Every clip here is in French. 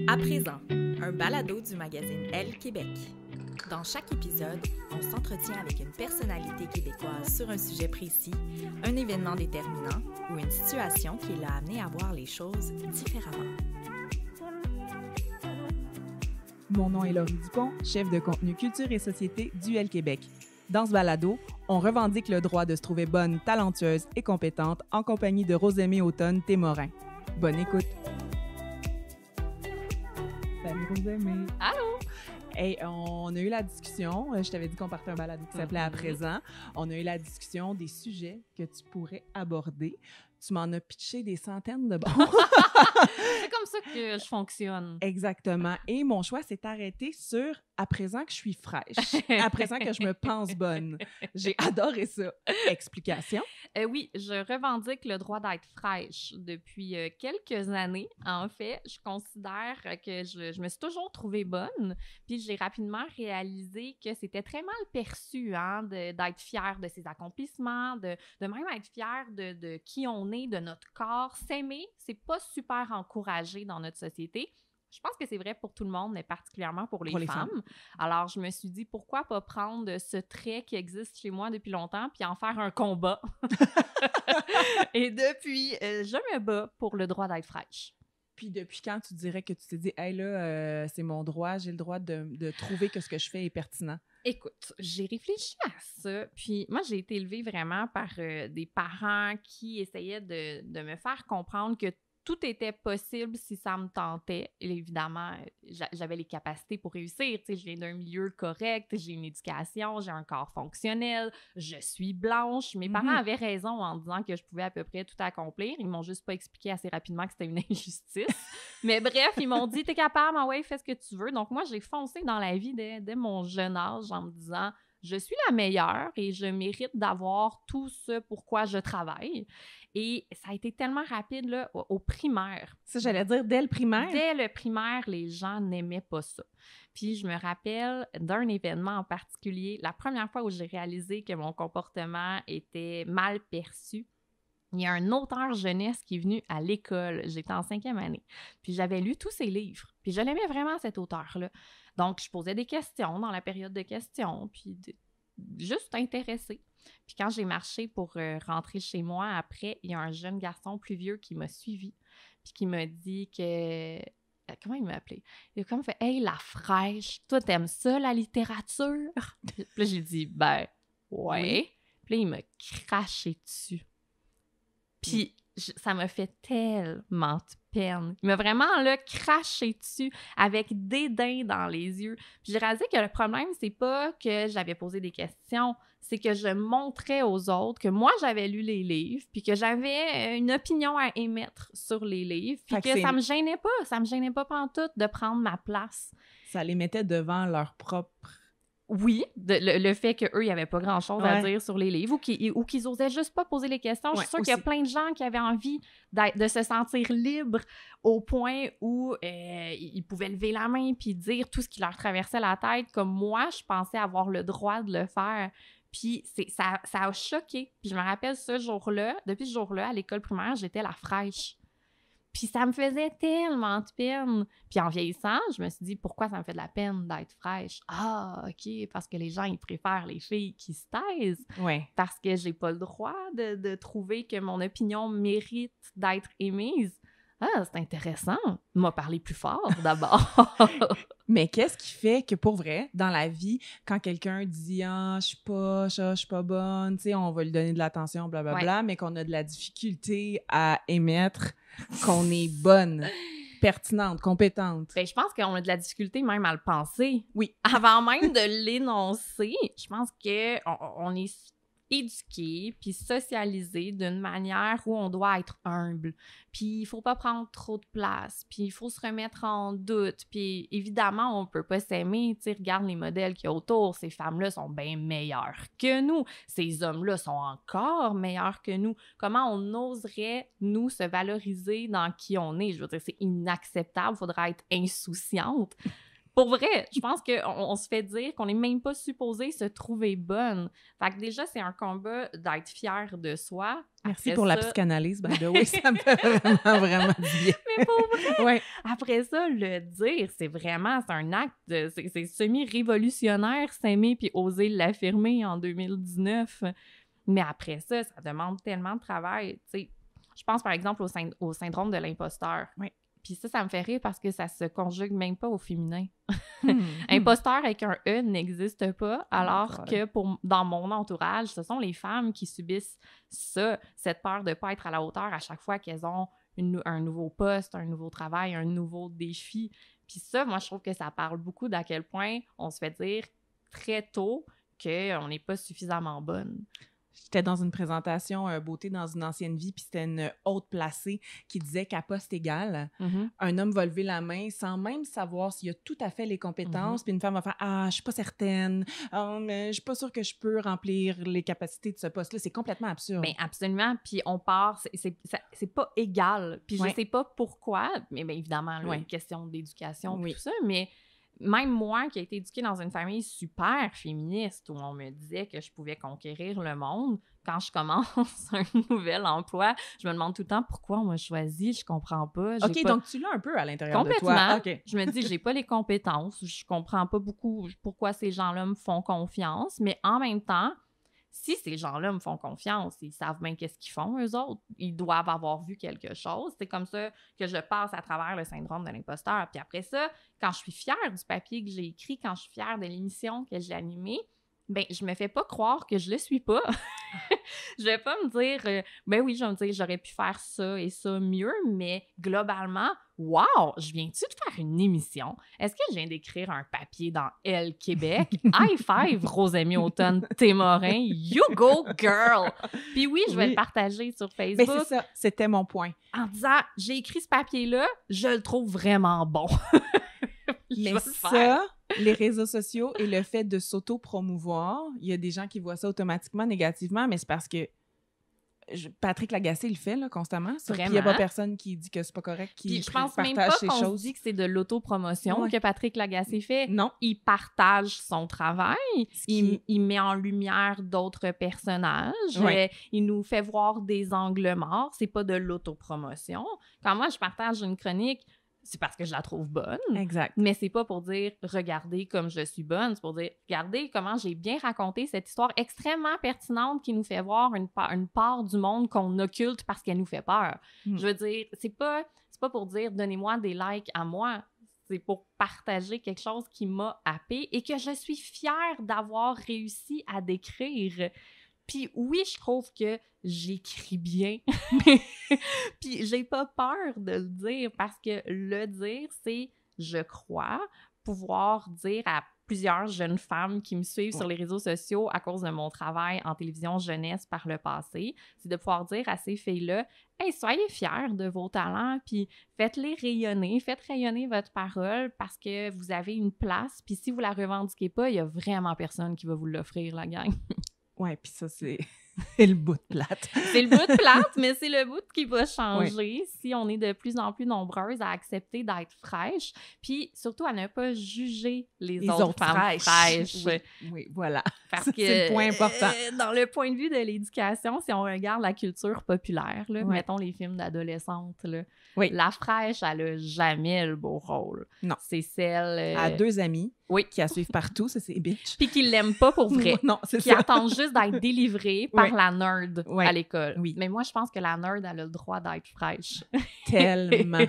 À présent, un balado du magazine Elle Québec. Dans chaque épisode, on s'entretient avec une personnalité québécoise sur un sujet précis, un événement déterminant ou une situation qui l'a amené à voir les choses différemment. Mon nom est Laurie Dupont, chef de contenu culture et société du Elle Québec. Dans ce balado, on revendique le droit de se trouver bonne, talentueuse et compétente en compagnie de Rosemée Automne-Témorin. Bonne écoute! Salut Rosemée! Allô! Hey, on a eu la discussion, je t'avais dit qu'on partait un balado qui s'appelait À présent. On a eu la discussion des sujets que tu pourrais aborder. Tu m'en as pitché des centaines de bons. C'est comme ça que je fonctionne. Exactement. Et mon choix s'est arrêté sur « À présent que je suis fraîche »,« À présent que je me pense bonne ». J'ai adoré ça. Explication? Oui, je revendique le droit d'être fraîche depuis quelques années. En fait, je considère que je me suis toujours trouvée bonne, puis j'ai rapidement réalisé que c'était très mal perçu d'être fière de ses accomplissements, de même être fière de qui on est, de notre corps. S'aimer, c'est pas super encouragé dans notre société. Je pense que c'est vrai pour tout le monde, mais particulièrement pour les femmes. Alors, je me suis dit, pourquoi pas prendre ce trait qui existe chez moi depuis longtemps puis en faire un combat? Et depuis, je me bats pour le droit d'être fraîche. Puis depuis quand tu dirais que tu t'es dit « Hey là, c'est mon droit, j'ai le droit de trouver que ce que je fais est pertinent ». Écoute, j'ai réfléchi à ça, puis moi, j'ai été élevée vraiment par des parents qui essayaient de me faire comprendre que tout était possible si ça me tentait. Et évidemment, j'avais les capacités pour réussir. Tu sais, je viens d'un milieu correct, j'ai une éducation, j'ai un corps fonctionnel, je suis blanche. Mes parents avaient raison en disant que je pouvais à peu près tout accomplir. Ils m'ont juste pas expliqué assez rapidement que c'était une injustice. Mais bref, ils m'ont dit « T'es capable, ouais, fais ce que tu veux ». Donc moi, j'ai foncé dans la vie dès mon jeune âge en me disant « Je suis la meilleure et je mérite d'avoir tout ce pourquoi je travaille ». Et ça a été tellement rapide là, au primaire. Ça, j'allais dire dès le primaire? Dès le primaire, les gens n'aimaient pas ça. Puis je me rappelle d'un événement en particulier, la première fois où j'ai réalisé que mon comportement était mal perçu. Il y a un auteur jeunesse qui est venu à l'école. J'étais en 5e année. Puis j'avais lu tous ses livres. Puis je l'aimais vraiment, cet auteur-là. Donc, je posais des questions dans la période de questions, puis juste intéressée. Puis quand j'ai marché pour rentrer chez moi, après, il y a un jeune garçon plus vieux qui m'a suivi, puis qui m'a dit que... Comment il m'a appelé? Il a comme fait « Hey, la fraîche, toi, t'aimes ça, la littérature? » Puis là, j'ai dit « Ben, ouais. Oui. » Puis là, il m'a craché dessus. Puis ça m'a fait tellement de peine. Il m'a vraiment là, craché dessus avec dédain dans les yeux. Puis j'ai réalisé que le problème, c'est pas que j'avais posé des questions, c'est que je montrais aux autres que moi, j'avais lu les livres, puis que j'avais une opinion à émettre sur les livres, puis que ça me gênait pas pantoute de prendre ma place. Ça les mettait devant leur propre... Oui, le fait qu'eux, il n'y avait pas grand-chose à dire sur les livres ou qu'ils osaient juste pas poser les questions. Je suis sûre qu'il y a plein de gens qui avaient envie de se sentir libres au point où ils pouvaient lever la main puis dire tout ce qui leur traversait la tête. Comme moi, je pensais avoir le droit de le faire. Puis ça a choqué. Puis je me rappelle ce jour-là, depuis ce jour-là, à l'école primaire, j'étais la fraîche. Puis ça me faisait tellement de peine. Puis en vieillissant, je me suis dit, pourquoi ça me fait de la peine d'être fraîche? Ah, OK, parce que les gens, ils préfèrent les filles qui se taisent. Oui. Parce que j'ai pas le droit de trouver que mon opinion mérite d'être émise. Ah, c'est intéressant. M'a parlé plus fort, d'abord. Mais qu'est-ce qui fait que, pour vrai, dans la vie, quand quelqu'un dit « Ah, je suis pas bonne », tu sais, on va lui donner de l'attention, blablabla, mais qu'on a de la difficulté à émettre qu'on est bonne, pertinente, compétente? Ben, je pense qu'on a de la difficulté même à le penser. Oui. Avant même de l'énoncer, je pense qu'on est éduqué puis socialisé d'une manière où on doit être humble. Puis il faut pas prendre trop de place, puis il faut se remettre en doute. Puis évidemment, on peut pas s'aimer. Tu sais, regarde les modèles qu'il y a autour. Ces femmes-là sont bien meilleures que nous. Ces hommes-là sont encore meilleurs que nous. Comment on oserait, nous, se valoriser dans qui on est? Je veux dire, c'est inacceptable. Il faudra être insouciante. Pour vrai, je pense qu'on se fait dire qu'on n'est même pas supposé se trouver bonne. Fait que déjà, c'est un combat d'être fier de soi. Merci Après pour la ça- psychanalyse, by the way, ça me fait vraiment du bien. Mais pour vrai, Ouais. après ça, le dire, c'est un acte, c'est semi-révolutionnaire, s'aimer puis oser l'affirmer en 2019. Mais après ça demande tellement de travail. Tu sais, je pense par exemple au syndrome de l'imposteur. Oui. Puis ça me fait rire parce que ça se conjugue même pas au féminin. Hmm. Imposteur avec un E n'existe pas, alors vrai. que dans mon entourage, ce sont les femmes qui subissent ça, cette peur de ne pas être à la hauteur à chaque fois qu'elles ont un nouveau poste, un nouveau travail, un nouveau défi. Puis ça, moi, je trouve que ça parle beaucoup d'à quel point on se fait dire très tôt qu'on n'est pas suffisamment bonne. J'étais dans une présentation beauté dans une ancienne vie, puis c'était une haute placée qui disait qu'à poste égal, un homme va lever la main sans même savoir s'il a tout à fait les compétences, puis une femme va faire « Ah, je suis pas certaine, mais je suis pas sûre que je peux remplir les capacités de ce poste-là. » C'est complètement absurde. Bien, absolument. Puis on part, c'est pas égal. Puis je sais pas pourquoi, mais bien évidemment, là, une question d'éducation et tout ça, mais même moi qui ai été éduquée dans une famille super féministe où on me disait que je pouvais conquérir le monde, quand je commence un nouvel emploi, je me demande tout le temps pourquoi on m'a choisi, je comprends pas. OK, donc tu l'as un peu à l'intérieur de toi. Complètement. Okay. Je me dis, j'ai pas les compétences, je comprends pas beaucoup pourquoi ces gens-là me font confiance, mais en même temps, si ces gens-là me font confiance, ils savent bien qu'est-ce qu'ils font, eux autres. Ils doivent avoir vu quelque chose. C'est comme ça que je passe à travers le syndrome de l'imposteur. Puis après ça, quand je suis fière du papier que j'ai écrit, quand je suis fière de l'émission que j'ai animée, ben je me fais pas croire que je le suis pas. Je vais pas me dire, ben oui, je vais me dire, j'aurais pu faire ça et ça mieux, mais globalement, wow, je viens-tu de faire une émission? Est-ce que je viens d'écrire un papier dans Elle Québec? High five, Rosemie Automne-Témorin, you go girl! Puis oui, je vais le partager sur Facebook. Mais c'est ça, c'était mon point. En disant, j'ai écrit ce papier-là, je le trouve vraiment bon. Mais ça, les réseaux sociaux et le fait de s'auto-promouvoir, il y a des gens qui voient ça automatiquement négativement, mais c'est parce que Patrick Lagacé le fait là, constamment. Il n'y a pas personne qui dit que c'est pas correct, qui je pense partage même pas ces qu'on choses. dit que c'est de l'autopromotion que Patrick Lagacé fait. Non. Il partage son travail, il met en lumière d'autres personnages, il nous fait voir des angles morts. C'est pas de l'autopromotion. Quand moi, je partage une chronique, c'est parce que je la trouve bonne. Exact. Mais c'est pas pour dire « regardez comme je suis bonne », c'est pour dire « regardez comment j'ai bien raconté cette histoire extrêmement pertinente qui nous fait voir une part du monde qu'on occulte parce qu'elle nous fait peur. » Je veux dire, c'est pas pour dire « donnez-moi des likes à moi ». C'est pour partager quelque chose qui m'a happée et que je suis fière d'avoir réussi à décrire. Puis oui, je trouve que j'écris bien, puis j'ai pas peur de le dire parce que le dire, c'est, je crois, pouvoir dire à plusieurs jeunes femmes qui me suivent sur les réseaux sociaux à cause de mon travail en télévision jeunesse par le passé, c'est de pouvoir dire à ces filles-là, « Hey, soyez fiers de vos talents, puis faites-les rayonner, faites rayonner votre parole parce que vous avez une place, puis si vous la revendiquez pas, il y a vraiment personne qui va vous l'offrir, la gang. » Ouais, puis ça, c'est le bout de plate. C'est le bout de plate, mais c'est le bout qui va changer si on est de plus en plus nombreuses à accepter d'être fraîches, puis surtout à ne pas juger les autres femmes fraîches. Oui, voilà. Parce que c'est le point important. Dans le point de vue de l'éducation, si on regarde la culture populaire, là, mettons les films d'adolescentes, là, la fraîche, elle a jamais le beau rôle. Non. C'est celle... À deux amis qui la suivent partout, ça c'est bitch. Puis qui l'aiment pas pour vrai. Non, c'est qui ça. attendent juste d'être délivrés par la nerd à l'école. Oui. Mais moi, je pense que la nerd, elle a le droit d'être fraîche. Tellement.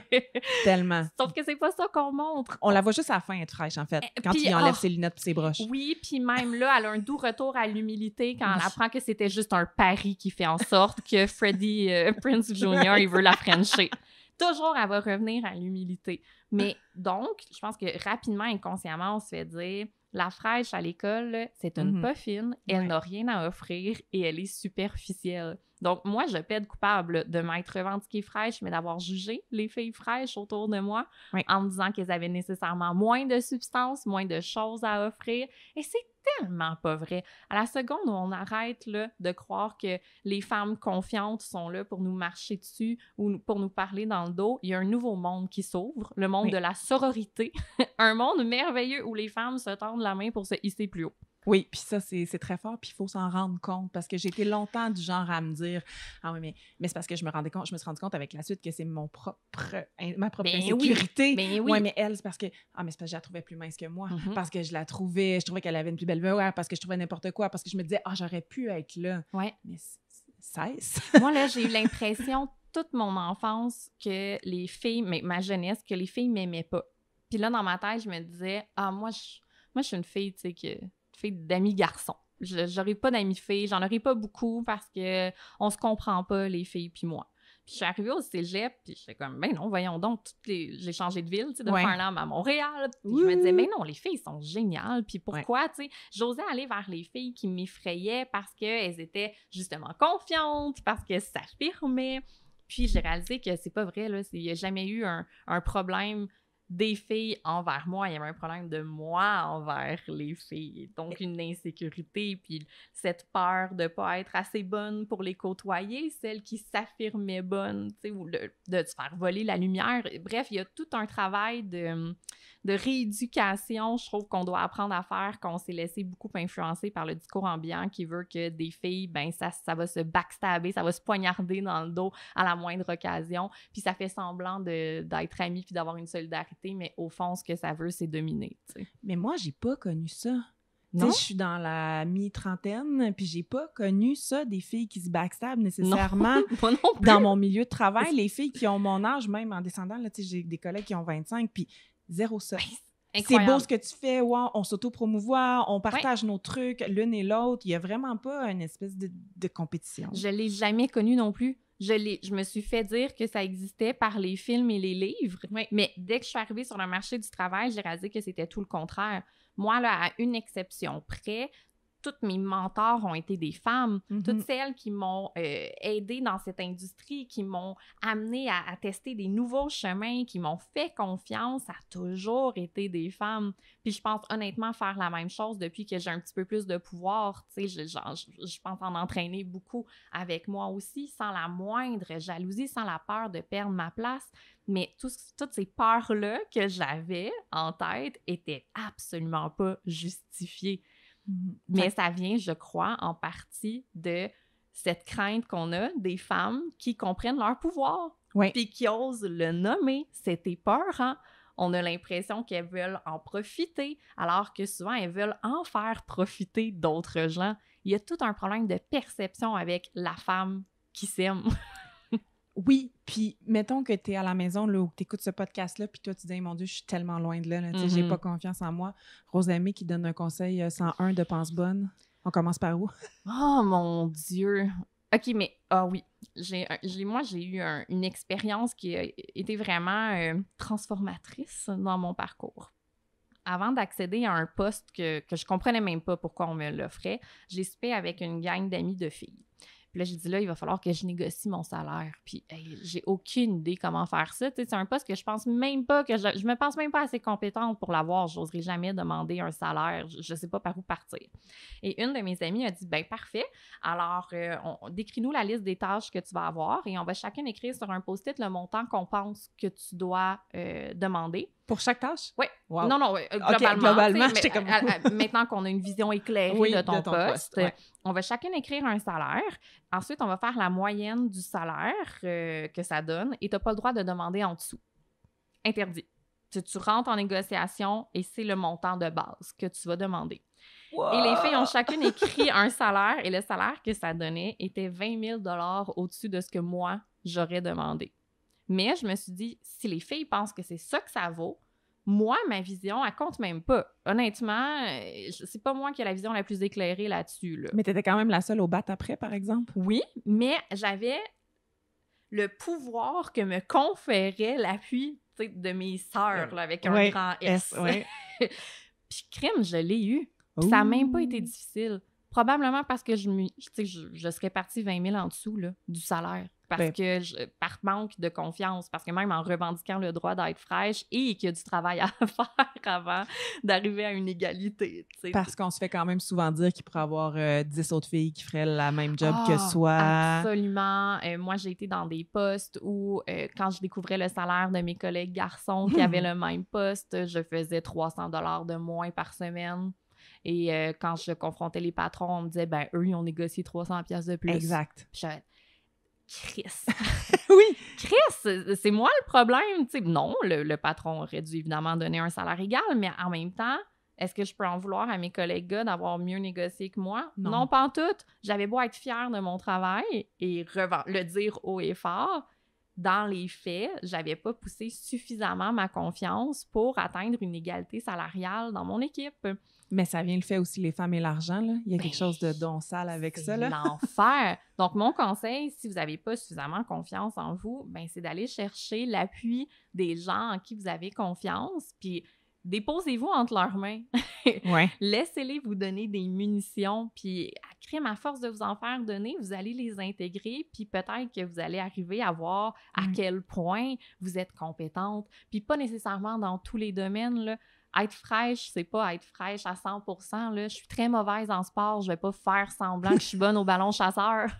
Tellement. Sauf que c'est pas ça qu'on montre. On la voit juste à la fin être fraîche, en fait, quand il enlève ses lunettes et ses broches. Oui, puis même là, elle a un doux retour à l'humilité quand elle apprend que c'était juste un pari qui fait en sorte que Freddie Prinze Jr., il veut la frencher. Toujours, elle va revenir à l'humilité. Mais donc, je pense que rapidement, inconsciemment, on se fait dire... La fraîche à l'école, c'est une pas fine, elle n'a rien à offrir et elle est superficielle. Donc, moi, je plaide coupable de m'être revendiquée fraîche, mais d'avoir jugé les filles fraîches autour de moi en me disant qu'elles avaient nécessairement moins de substances, moins de choses à offrir. Et c'est tellement pas vrai. À la seconde où on arrête là, de croire que les femmes confiantes sont là pour nous marcher dessus ou pour nous parler dans le dos, il y a un nouveau monde qui s'ouvre, le monde de la sororité, un monde merveilleux où les femmes se tendent la main pour se hisser plus haut. Oui, puis ça, c'est très fort, puis il faut s'en rendre compte, parce que j'ai été longtemps du genre à me dire « Ah oui, mais c'est parce que je me suis rendu compte avec la suite que c'est ma propre insécurité. » Oui. Ouais, mais elle, c'est parce que « Ah, mais c'est parce que je la trouvais plus mince que moi, parce que je trouvais qu'elle avait une plus belle veuve, parce que je trouvais n'importe quoi, parce que je me disais « Ah, j'aurais pu être là. » Ouais. Mais cesse. Moi, là, j'ai eu l'impression toute mon enfance que les filles, mais ma jeunesse, que les filles m'aimaient pas. Puis là, dans ma tête, je me disais « Ah, moi, je suis une fille, tu sais, fille d'amis garçons. J'aurais pas d'amis filles, j'en aurais pas beaucoup parce que on se comprend pas, les filles puis moi. Puis je suis arrivée au cégep, puis j'étais comme, ben non, voyons donc, j'ai changé de ville, tu sais, de Farnham à Montréal. Puis je me disais, ben non, les filles sont géniales. Puis pourquoi, tu sais, j'osais aller vers les filles qui m'effrayaient parce qu'elles étaient justement confiantes, parce qu'elles s'affirmaient. Puis j'ai réalisé que c'est pas vrai, là, il y a jamais eu un problème des filles envers moi, il y avait un problème de moi envers les filles. Donc, une insécurité, puis cette peur de pas être assez bonne pour les côtoyer, celle qui s'affirmait bonne, tu sais, ou de se faire voler la lumière. Bref, il y a tout un travail de rééducation, je trouve, qu'on doit apprendre à faire, qu'on s'est laissé beaucoup influencer par le discours ambiant qui veut que des filles, ben ça va se backstabber, ça va se poignarder dans le dos à la moindre occasion, puis ça fait semblant d'être amies puis d'avoir une solidarité, mais au fond, ce que ça veut, c'est dominer, tu sais. Mais moi, j'ai pas connu ça. Non? Je suis dans la mi-trentaine, puis j'ai pas connu ça, des filles qui se backstabent nécessairement. Non, moi non plus. Dans mon milieu de travail, les filles qui ont mon âge, même en descendant, là, j'ai des collègues qui ont 25, puis zéro ça. C'est beau ce que tu fais, wow, on s'auto-promouvoit, on partage nos trucs l'une et l'autre. Il y a vraiment pas une espèce de compétition. Je l'ai jamais connu non plus. Je me suis fait dire que ça existait par les films et les livres, mais dès que je suis arrivée sur le marché du travail, j'ai réalisé que c'était tout le contraire. Moi, là, à une exception près, toutes mes mentors ont été des femmes. Toutes celles qui m'ont aidée dans cette industrie, qui m'ont amenée à tester des nouveaux chemins, qui m'ont fait confiance, ça a toujours été des femmes. Puis je pense honnêtement faire la même chose depuis que j'ai un petit peu plus de pouvoir. Tu sais, je pense en entraîner beaucoup avec moi aussi, sans la moindre jalousie, sans la peur de perdre ma place. Mais toutes ces peurs-là que j'avais en tête étaient absolument pas justifiées. Mais ça vient, je crois, en partie de cette crainte qu'on a des femmes qui comprennent leur pouvoir, puis qui osent le nommer. C'est épeurant. On a l'impression qu'elles veulent en profiter, alors que souvent, elles veulent en faire profiter d'autres gens. Il y a tout un problème de perception avec la femme qui s'aime. Oui, puis mettons que tu es à la maison là, ou que tu écoutes ce podcast-là, puis toi, tu dis hey, « Mon Dieu, je suis tellement loin de là, j'ai pas confiance en moi. » Rosamie qui donne un conseil 101 de pense bonne. On commence par où? Oh mon Dieu! OK, mais oui, moi, j'ai eu une expérience qui a été vraiment transformatrice dans mon parcours. Avant d'accéder à un poste que je comprenais même pas pourquoi on me l'offrait, j'ai soupé avec une gang d'amis de filles. Puis là, j'ai dit, là, il va falloir que je négocie mon salaire. Puis, j'ai aucune idée comment faire ça. Tu sais, c'est un poste que je pense même pas, que je me pense même pas assez compétente pour l'avoir. J'oserais jamais demander un salaire. Je sais pas par où partir. Et une de mes amies a dit, ben parfait. Alors, décris-nous la liste des tâches que tu vas avoir et on va chacun écrire sur un post-it le montant qu'on pense que tu dois demander. Pour chaque tâche? Oui. Wow. Non, globalement. Okay, globalement, j'étais comme... Maintenant qu'on a une vision éclairée de ton poste, on va chacun écrire un salaire. Ensuite, on va faire la moyenne du salaire que ça donne et tu n'as pas le droit de demander en dessous. Interdit. Tu rentres en négociation et c'est le montant de base que tu vas demander. Wow. Et les filles ont chacune écrit un salaire et le salaire que ça donnait était 20 000 $ au-dessus de ce que moi, j'aurais demandé. Mais je me suis dit, si les filles pensent que c'est ça que ça vaut, moi, ma vision, elle compte même pas. Honnêtement, c'est pas moi qui ai la vision la plus éclairée là-dessus. Là. Mais t'étais quand même la seule au bat après, par exemple? Oui, mais j'avais le pouvoir que me conférait l'appui de mes sœurs, là, avec un grand S. Puis crime, je l'ai eu. Ça n'a même pas été difficile. Probablement parce que je serais partie 20 000 en dessous là, du salaire. Parce que par manque de confiance, parce que même en revendiquant le droit d'être fraîche et qu'il y a du travail à faire avant d'arriver à une égalité. T'sais. Parce qu'on se fait quand même souvent dire qu'il pourrait y avoir 10 autres filles qui feraient la même job que soi. Absolument. Moi, j'ai été dans des postes où, quand je découvrais le salaire de mes collègues garçons qui avaient le même poste, je faisais 300 $ de moins par semaine. Et quand je confrontais les patrons, on me disait, ben eux, ils ont négocié 300 $ de plus. Exact. Puis j'avais Chris. Oui. Chris, c'est moi le problème. T'sais, non, le patron aurait dû évidemment donner un salaire égal, mais en même temps, est-ce que je peux en vouloir à mes collègues gars d'avoir mieux négocié que moi? Non, pas en tout. J'avais beau être fière de mon travail et le dire haut et fort. Dans les faits, j'avais pas poussé suffisamment ma confiance pour atteindre une égalité salariale dans mon équipe. Mais ça vient le fait aussi les femmes et l'argent, là. Il y a quelque chose de don sale avec ça, là. C'est l'enfer! Donc, mon conseil, si vous n'avez pas suffisamment confiance en vous, ben, c'est d'aller chercher l'appui des gens en qui vous avez confiance, puis déposez-vous entre leurs mains. Ouais. Laissez-les vous donner des munitions, puis à crime, à force de vous en faire donner, vous allez les intégrer, puis peut-être que vous allez arriver à voir à quel point vous êtes compétente, puis pas nécessairement dans tous les domaines, là. Être fraîche, c'est pas être fraîche à 100%. Là. Je suis très mauvaise en sport. Je vais pas faire semblant que je suis bonne au ballon chasseur.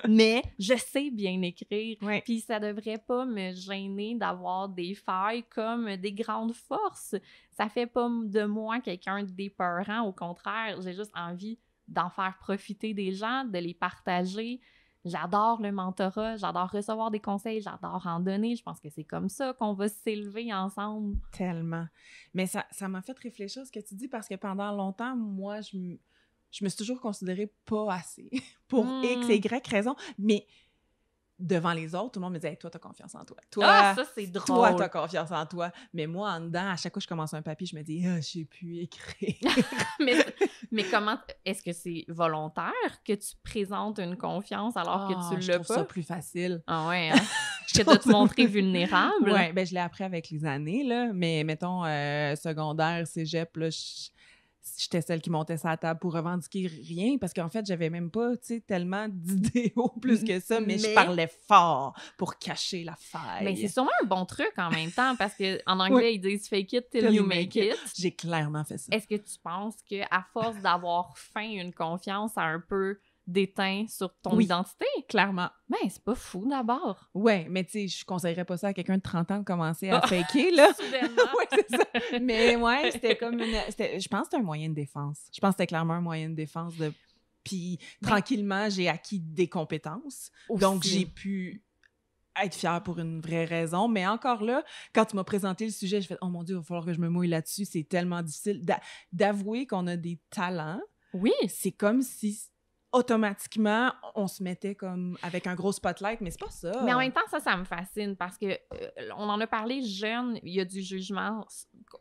Mais je sais bien écrire. Ouais. Puis ça devrait pas me gêner d'avoir des failles comme des grandes forces. Ça fait pas de moi quelqu'un d'épeurant. Au contraire, j'ai juste envie d'en faire profiter des gens, de les partager. J'adore le mentorat, j'adore recevoir des conseils, j'adore en donner. Je pense que c'est comme ça qu'on va s'élever ensemble. Tellement. Mais ça m'a fait réfléchir à ce que tu dis parce que pendant longtemps, moi, je me suis toujours considérée pas assez pour X et Y raison. Mais devant les autres, tout le monde me disait hey, « Toi, t'as confiance en toi. » Toi, ça, c'est drôle. Toi, t'as confiance en toi. Mais moi, en dedans, à chaque fois que je commence un papier, je me dis « Ah, je sais plus écrire. » mais comment... Est-ce que c'est volontaire que tu présentes une confiance alors que tu l'as pas? Je trouve ça plus facile. Ah ouais, hein? Que de te montrer vulnérable? Oui, ben je l'ai appris avec les années, là. Mais mettons, secondaire, cégep, là, j'étais celle qui montait sa table pour revendiquer rien parce qu'en fait, j'avais même pas, tu sais, tellement d'idéaux plus que ça, mais je parlais fort pour cacher la faille. Mais c'est sûrement un bon truc en même temps parce qu'en anglais, ils disent « fake it till you make it ». J'ai clairement fait ça. Est-ce que tu penses qu'à force d'avoir faim, une confiance a un peu déteint sur ton identité? Clairement. Ben, c'est pas fou d'abord. Ouais, mais tu sais, je conseillerais pas ça à quelqu'un de 30 ans de commencer à faker, là. Soudainement. Ouais, c'est ça. Mais ouais, c'était comme je pense que c'était un moyen de défense. Je pense que c'était clairement un moyen de défense Puis tranquillement, j'ai acquis des compétences. Aussi. Donc, j'ai pu être fière pour une vraie raison. Mais encore là, quand tu m'as présenté le sujet, j'ai fait « Oh mon Dieu, il va falloir que je me mouille là-dessus. » C'est tellement difficile d'avouer qu'on a des talents. Oui. C'est comme si automatiquement, on se mettait comme avec un gros spotlight, mais c'est pas ça. Mais en même temps, ça me fascine parce que on en a parlé jeune, il y a du jugement.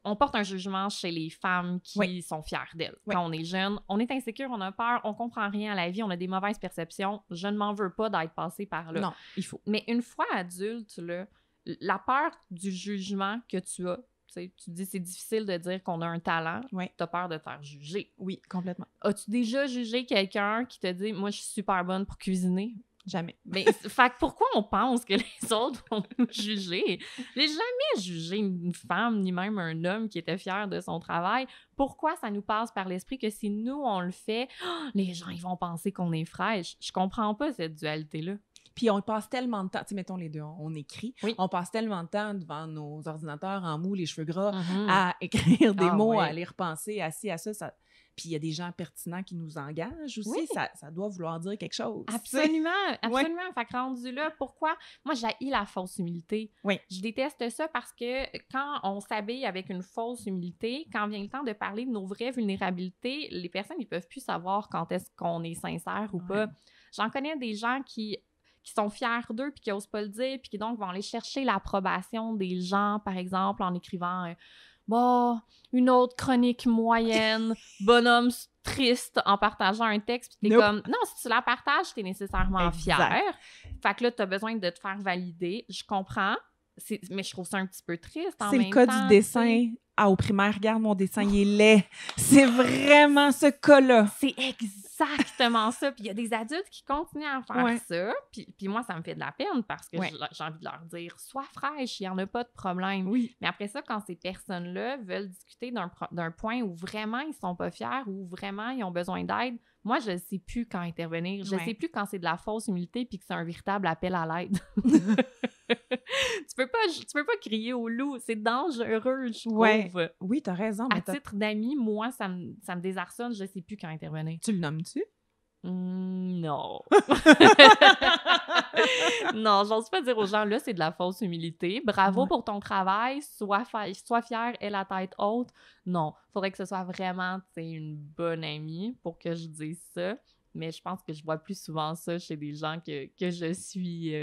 On porte un jugement chez les femmes qui sont fières d'elles. Oui. Quand on est jeune, on est insécure, on a peur, on comprend rien à la vie, on a des mauvaises perceptions. Je ne m'en veux pas d'être passée par là. Non, il faut. Mais une fois adulte, là, la peur du jugement que tu as, tu dis c'est difficile de dire qu'on a un talent, t'as peur de te faire juger. Oui, complètement. As-tu déjà jugé quelqu'un qui te dit « Moi, je suis super bonne pour cuisiner » ? Jamais. Mais fait que pourquoi on pense que les autres vont nous juger? J'ai jamais jugé une femme ni même un homme qui était fier de son travail. Pourquoi ça nous passe par l'esprit que si nous, on le fait, les gens ils vont penser qu'on est fraîche? Je comprends pas cette dualité-là. Puis on passe tellement de temps, tu sais, mettons les deux, on écrit, on passe tellement de temps devant nos ordinateurs en mou, les cheveux gras, à écrire des mots, à les repenser, à ci, à ça. Puis il y a des gens pertinents qui nous engagent aussi, ça doit vouloir dire quelque chose. Absolument, absolument. Fait que rendu là, pourquoi? Moi, j'haïs la fausse humilité. Oui. Je déteste ça parce que quand on s'habille avec une fausse humilité, quand vient le temps de parler de nos vraies vulnérabilités, les personnes, ils peuvent plus savoir quand est-ce qu'on est sincère ou pas. J'en connais des gens qui sont fiers d'eux puis qui n'osent pas le dire puis qui donc vont aller chercher l'approbation des gens, par exemple, en écrivant une autre chronique moyenne, bonhomme triste en partageant un texte puis t'es comme, non, si tu la partages, t'es nécessairement fier. Fait que là, t'as besoin de te faire valider. Je comprends, Mais je trouve ça un petit peu triste en C'est même le cas temps, du dessin. Ah, au primaire, regarde, mon dessin, il est laid. C'est vraiment ce cas-là. C'est exactement ça. Puis il y a des adultes qui continuent à faire Ouais. ça. Puis moi, ça me fait de la peine parce que Ouais. j'ai envie de leur dire « Sois fraîche, il n'y en a pas de problème. » Oui. Mais après ça, quand ces personnes-là veulent discuter d'un point où vraiment ils sont pas fiers, où vraiment ils ont besoin d'aide, moi, je ne sais plus quand intervenir. Je ne Ouais. sais plus quand c'est de la fausse humilité puis que c'est un véritable appel à l'aide. Tu peux pas crier au loup. C'est dangereux, je trouve. Ouais. Oui, t'as raison. À Mais titre d'ami, moi, ça me désarçonne. Je ne sais plus quand intervenir. Tu le nommes-tu? Non. Non, j'ose pas dire aux gens, là, c'est de la fausse humilité. Bravo Ouais. pour ton travail. Sois fière et la tête haute. Non, faudrait que ce soit vraiment, tu sais, une bonne amie pour que je dise ça. Mais je pense que je vois plus souvent ça chez des gens que je suis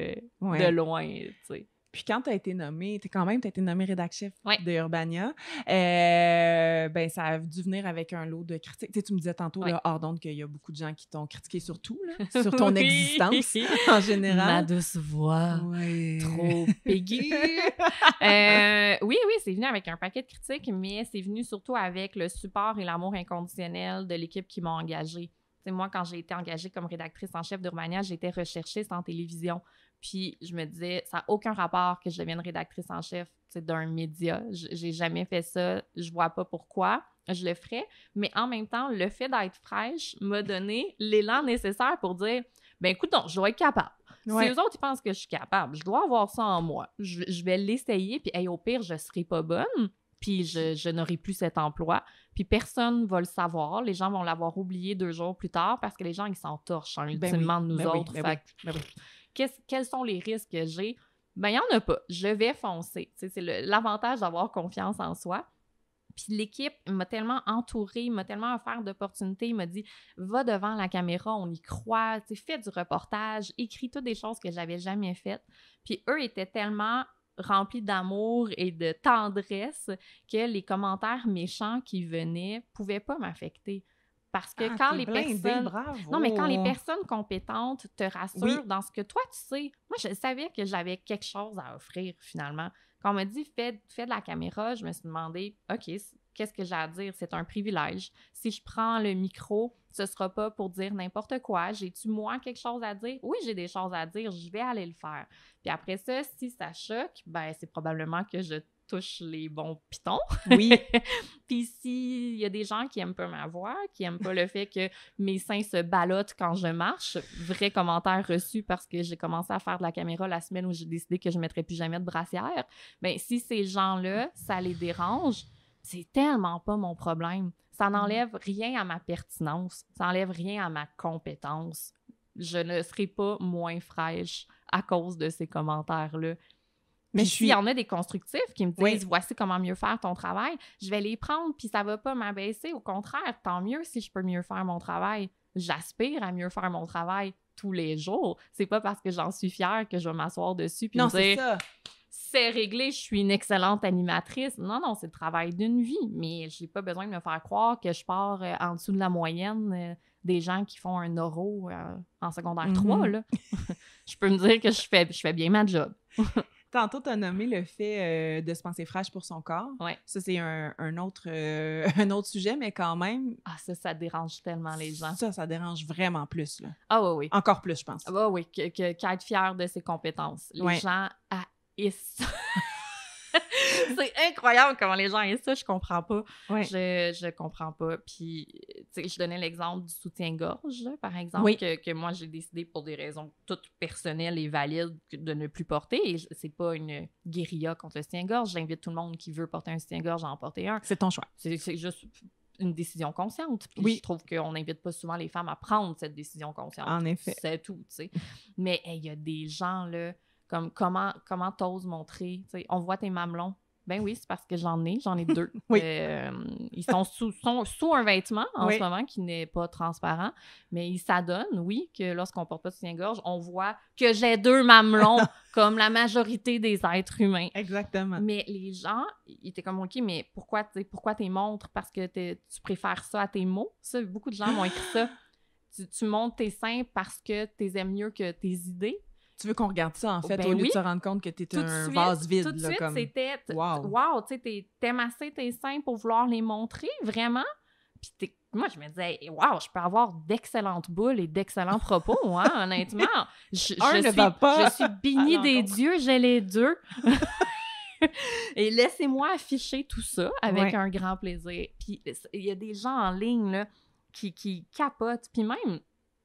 Ouais. de loin, tu sais. Puis quand t'as été nommée rédac-chef Ouais. de Urbania, ben ça a dû venir avec un lot de critiques. Tu sais, tu me disais tantôt, Ouais. là, hors d'onde, qu'il y a beaucoup de gens qui t'ont critiqué sur tout, là, sur ton Oui. existence en Ma général. douce voix. Ouais. Trop aiguë. Oui, c'est venu avec un paquet de critiques, mais c'est venu surtout avec le support et l'amour inconditionnel de l'équipe qui m'a engagée. Tu sais, moi, quand j'ai été engagée comme rédactrice en chef d'Urbania, j'étais recherchiste en télévision. Puis je me disais, ça n'a aucun rapport que je devienne rédactrice en chef d'un média. J'ai jamais fait ça. Je vois pas pourquoi je le ferais. Mais en même temps, le fait d'être fraîche m'a donné l'élan nécessaire pour dire, ben écoute, je dois être capable. Ouais. Si eux autres, ils pensent que je suis capable, je dois avoir ça en moi. Je vais l'essayer, puis hey, au pire, je serai pas bonne, puis je n'aurai plus cet emploi. Puis personne va le savoir. Les gens vont l'avoir oublié 2 jours plus tard parce que les gens, ils s'entorchent ultimement de nous autres. Fait que, quels sont les risques que j'ai? Ben, il n'y en a pas. Je vais foncer. Tu sais, c'est l'avantage d'avoir confiance en soi. Puis l'équipe m'a tellement entourée, m'a tellement offert d'opportunités. Il m'a dit, va devant la caméra, on y croit, tu sais, fais du reportage, écris toutes des choses que j'avais jamais faites. Puis eux étaient tellement remplis d'amour et de tendresse que les commentaires méchants qui venaient pouvaient pas m'affecter. Parce que quand les personnes... Bravo. Non, mais quand les personnes compétentes te rassurent Oui. dans ce que toi, tu sais... Moi, je savais que j'avais quelque chose à offrir, finalement. Quand on m'a dit « fais de la caméra », je me suis demandé « OK, qu'est-ce que j'ai à dire? C'est un privilège. Si je prends le micro, ce sera pas pour dire n'importe quoi. J'ai-tu, moi, quelque chose à dire? Oui, j'ai des choses à dire. Je vais aller le faire. » Puis après ça, si ça choque, ben c'est probablement que je touche les bons pitons. Oui. Puis s'il y a des gens qui aiment pas ma voix, qui aiment pas le fait que mes seins se ballottent quand je marche, vrai commentaire reçu parce que j'ai commencé à faire de la caméra la semaine où j'ai décidé que je mettrais plus jamais de brassière, ben si ces gens-là, ça les dérange, c'est tellement pas mon problème. Ça n'enlève rien à ma pertinence. Ça n'enlève rien à ma compétence. Je ne serai pas moins fraîche à cause de ces commentaires-là. Mais s'il y en a des constructifs qui me disent Oui. voici comment mieux faire ton travail, je vais les prendre puis ça va pas m'abaisser. Au contraire, tant mieux si je peux mieux faire mon travail. J'aspire à mieux faire mon travail tous les jours. C'est pas parce que j'en suis fière que je vais m'asseoir dessus puis Non, me c'est dire ça. c'est réglé, je suis une excellente animatrice. Non, c'est le travail d'une vie. Mais j'ai pas besoin de me faire croire que je pars en dessous de la moyenne des gens qui font un euro en secondaire 3. Là. Je peux me dire que je fais bien ma job. Tantôt, tu as nommé le fait de se penser fraîche pour son corps. Ouais. Ça, c'est un autre sujet, mais quand même... Ah, ça dérange tellement les gens. Ça dérange vraiment plus, là. Ah oui. Encore plus, je pense. Ah oui, qu'être fier de ses compétences. Les gens haïssent ça. C'est incroyable comment les gens haïssent ça, je comprends pas. Ouais. Je comprends pas. Puis, tu sais, je donnais l'exemple du soutien-gorge, là, par exemple, que moi, j'ai décidé pour des raisons toutes personnelles et valides de ne plus porter. Et c'est pas une guérilla contre le soutien-gorge. J'invite tout le monde qui veut porter un soutien-gorge à en porter un. C'est ton choix. C'est juste une décision consciente. Puis Oui. je trouve qu'on n'invite pas souvent les femmes à prendre cette décision consciente. En effet. C'est tout, tu sais. Mais il y a des gens, là, comme comment t'oses montrer, tu sais, on voit tes mamelons. Ben oui, c'est parce que j'en ai 2. Oui. Ils sont sous un vêtement en ce moment qui n'est pas transparent, mais ils s'adonnent, oui, que lorsqu'on porte pas de soutien-gorge, on voit que j'ai 2 mamelons comme la majorité des êtres humains. Exactement. Mais les gens, ils étaient comme, OK, mais pourquoi t'es montres? Parce que tu préfères ça à tes mots? Ça, beaucoup de gens m'ont écrit ça. Tu montres tes seins parce que t'es aimes mieux que tes idées. Tu veux qu'on regarde ça, en fait, Ben au lieu oui. de se rendre compte que t'es Tout de un suite, vase vide, tout de là, suite, comme... c'était Wow. tu sais, t'aimes assez tes seins pour vouloir les montrer, vraiment. Puis moi, je me disais, wow, je peux avoir d'excellentes boules et d'excellents propos, hein, honnêtement. Je suis bénie des dieux, j'ai les deux. Et laissez-moi afficher tout ça avec un grand plaisir. Puis il y a des gens en ligne là, qui capotent. Puis même,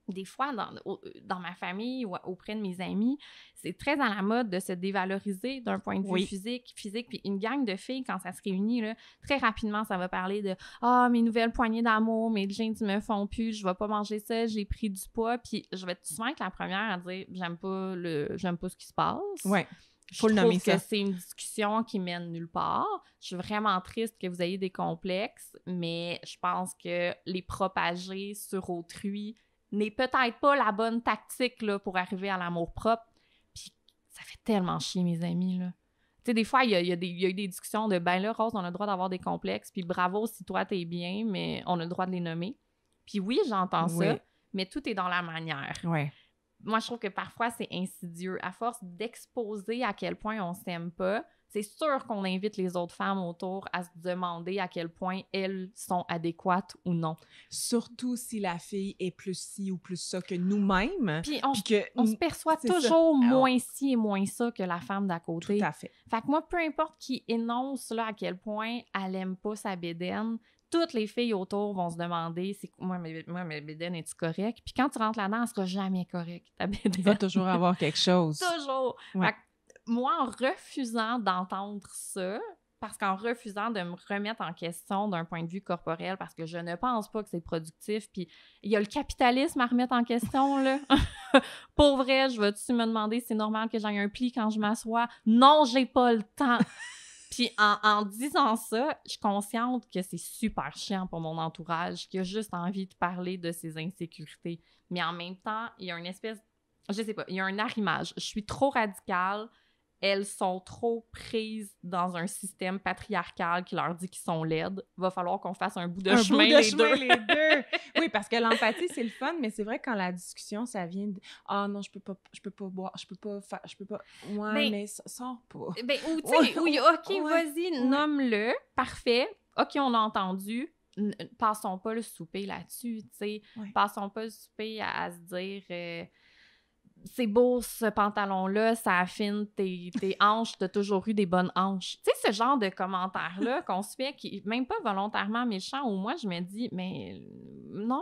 des fois, dans ma famille ou auprès de mes amis, c'est très à la mode de se dévaloriser d'un point de vue physique. Puis une gang de filles, quand ça se réunit, là, très rapidement, ça va parler de « Ah, mes nouvelles poignées d'amour, mes jeans me font plus, je vais pas manger ça, j'ai pris du poids. » Puis je vais souvent être la première à dire « J'aime pas ce qui se passe. » Ouais. Faut le nommer ça. C'est une discussion qui mène nulle part. Je suis vraiment triste que vous ayez des complexes, mais je pense que les propager sur autrui n'est peut-être pas la bonne tactique là, pour arriver à l'amour-propre. Puis ça fait tellement chier, mes amis, là. Tu sais, des fois, il y a eu des discussions de « Ben là, Rose, on a le droit d'avoir des complexes, puis bravo si toi, t'es bien, mais on a le droit de les nommer. » Puis oui, j'entends ça, mais tout est dans la manière. Ouais. Moi, je trouve que parfois, c'est insidieux. À force d'exposer à quel point on s'aime pas, c'est sûr qu'on invite les autres femmes autour à se demander à quel point elles sont adéquates ou non. Surtout si la fille est plus ci ou plus ça que nous-mêmes. Puis on se perçoit toujours moins ci et moins ça que la femme d'à côté. Tout à fait. Fait que moi, peu importe qui énonce là, à quel point elle aime pas sa bédaine, toutes les filles autour vont se demander moi, ma bédaine, est-tu correcte? Puis quand tu rentres là-dedans, elle sera jamais correcte, ta bédaine. Il va toujours avoir quelque chose. Toujours! Ouais. Fait que moi, en refusant d'entendre ça, parce qu'en refusant de me remettre en question d'un point de vue corporel, parce que je ne pense pas que c'est productif, puis il y a le capitalisme à remettre en question, là. Pour vrai, je vais-tu me demander si c'est normal que j'aille un pli quand je m'assois? Non, j'ai pas le temps! Puis en disant ça, je suis consciente que c'est super chiant pour mon entourage, qui a juste envie de parler de ses insécurités. Mais en même temps, il y a une espèce... Je sais pas, il y a un arrimage. Je suis trop radicale. Elles sont trop prises dans un système patriarcal qui leur dit qu'ils sont laides. Va falloir qu'on fasse un bout de chemin, les deux. Oui, parce que l'empathie, c'est le fun, mais c'est vrai que quand la discussion, ça vient de « Ah non, je peux pas boire, je peux pas... » Ouais, mais ça sort pas. Ben, ou tu sais, OK, vas-y, nomme-le. Parfait. OK, on a entendu. Passons pas le souper là-dessus, tu sais. Ouais. Passons pas le souper à se dire... c'est beau ce pantalon-là, ça affine tes hanches, t'as toujours eu des bonnes hanches. Tu sais, ce genre de commentaires-là qu'on se fait, qui même pas volontairement méchant, ou moi, je me dis, mais non,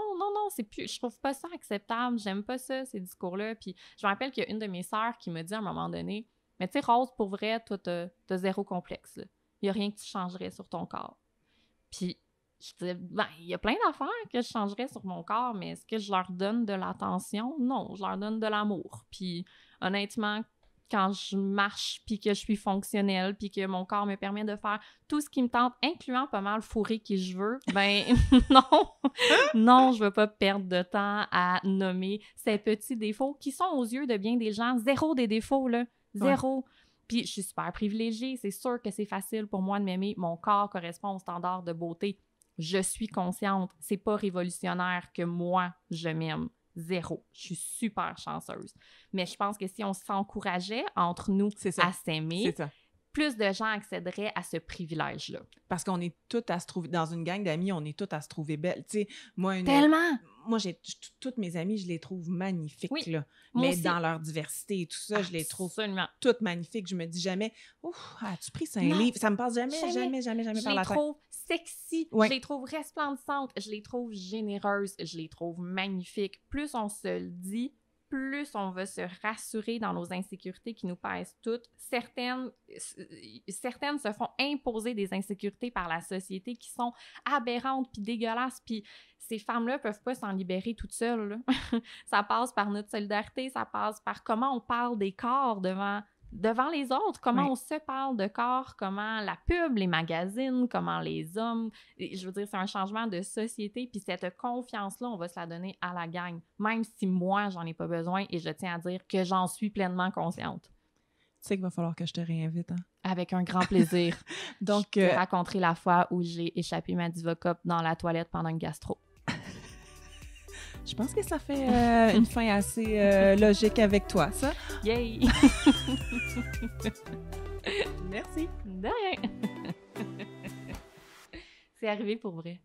c'est plus, je trouve pas ça acceptable, j'aime pas ça, ces discours-là. Puis je me rappelle qu'il y a une de mes sœurs qui m'a dit à un moment donné, mais tu sais, Rose, pour vrai, toi, t'as zéro complexe, là. Il y a rien que tu changerais sur ton corps. Puis je disais, ben, il y a plein d'affaires que je changerais sur mon corps, mais est-ce que je leur donne de l'attention? Non, je leur donne de l'amour. Puis honnêtement, quand je marche, puis que je suis fonctionnelle, puis que mon corps me permet de faire tout ce qui me tente, incluant pas mal fourrer qui je veux, ben non, je veux pas perdre de temps à nommer ces petits défauts qui sont aux yeux de bien des gens zéro des défauts, là. Zéro. Ouais. Puis je suis super privilégiée, c'est sûr que c'est facile pour moi de m'aimer. Mon corps correspond aux standards de beauté. Je suis consciente, c'est pas révolutionnaire que moi, je m'aime. Zéro. Je suis super chanceuse. Mais je pense que si on s'encourageait entre nous à s'aimer, plus de gens accéderaient à ce privilège-là. Parce qu'on est toutes à se trouver... Dans une gang d'amis, on est toutes à se trouver belles. Tu sais, moi... Tellement! Moi, toutes mes amies, je les trouve magnifiques, là. Mais aussi, dans leur diversité et tout ça, je les trouve toutes magnifiques. Je me dis jamais, as-tu pris 5 livres? Ça me passe jamais par la tête. Je les trouve sexy, je les trouve resplendissantes, je les trouve généreuses, je les trouve magnifiques. Plus on se le dit, plus on va se rassurer dans nos insécurités qui nous pèsent toutes. Certaines se font imposer des insécurités par la société qui sont aberrantes puis dégueulasses, puis ces femmes-là peuvent pas s'en libérer toutes seules, là. Ça passe par notre solidarité, ça passe par comment on parle des corps devant les autres, comment on se parle de corps, comment la pub, les magazines, comment les hommes... Je veux dire, c'est un changement de société, puis cette confiance-là, on va se la donner à la gang, même si moi, j'en ai pas besoin, et je tiens à dire que j'en suis pleinement consciente. Tu sais qu'il va falloir que je te réinvite, hein? Avec un grand plaisir. Donc, je te raconterai la fois où j'ai échappé ma Diva Cup dans la toilette pendant une gastro. Je pense que ça fait une fin assez logique avec toi, ça. Yay! Merci. De rien! C'est arrivé pour vrai.